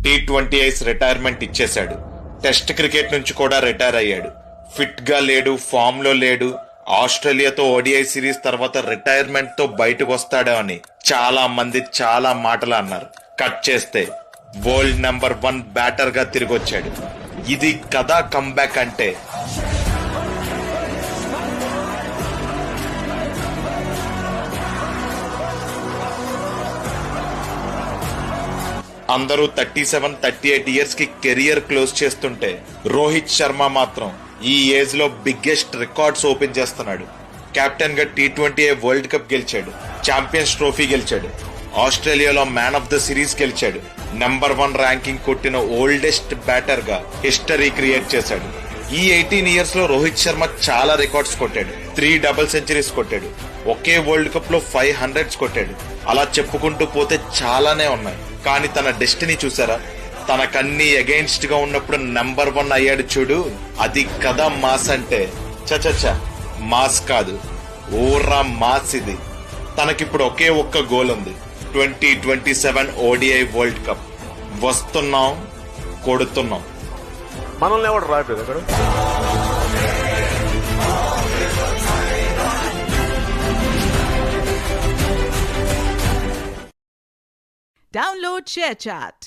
T20Is retirement ఇచ్చేశాడు. Test cricket నుంచి కూడా రిటైర్ అయ్యాడు. ఫిట్ గా లేడు, ఫామ్ లో లేడు. ఆస్ట్రేలియాతో ఓడిఐ సిరీస్ తర్వాత రిటైర్మెంట్ తో బయటకు వస్తాడో అని చాలా మంది చాలా మాటలు అన్నారు. కట్ చేస్తే వరల్డ్ నెంబర్ 1 బ్యాటర్ గా తిరిగొచ్చాడు. ఇది కదా కంబ్యాక్ అంటే. అందరూ 37, 38 ఇయర్స్ కి కెరియర్ క్లోజ్ చేస్తుంటే రోహిత్ శర్మ మాత్రం ఈ ఏజ్ లో బిగ్గెస్ట్ రికార్డ్స్ ఓపెన్ చేస్తున్నాడు. కెప్టెన్ గా T20 వరల్డ్ కప్ గెలిచాడు, ఛాంపియన్స్ ట్రోఫీ గెలిచాడు, ఆస్ట్రేలియాలో మ్యాన్ ఆఫ్ ద సిరీస్ గెలిచాడు, నెంబర్ 1 ర్యాంకింగ్ కొట్టిన ఓల్డెస్ట్ బ్యాటర్ గా హిస్టరీ క్రియేట్ చేశాడు. ఈ 18 ఇయర్స్ లో రోహిత్ శర్మ చాలా రికార్డ్స్ కొట్టాడు. 3 డబుల్ సెంచరీస్ కొట్టాడు. ఒకే వరల్డ్ కప్ లో 500s కొట్టాడు. అలా చెప్పుకుంటూ పోతే చాలానే ఉన్నాయి. కానీ తన డెస్టినీ చూసారా? తనకన్నీ అగైన్స్ట్ గా ఉన్నప్పుడు నెంబర్ 1 అయ్యాడు చూడు. అది కదా మాస్ అంటే. చచచ మాస్ కాదు, ఓరా మాస్ ఇది. తనకిప్పుడు ఒకే ఒక్క గోల్ ఉంది, 2027 ఓడిఐ వరల్డ్ కప్. వస్తున్నాం, కొడుతున్నాం. మనల్ని ఎవరు రాయలేదు అక్కడ. Download ShareChat.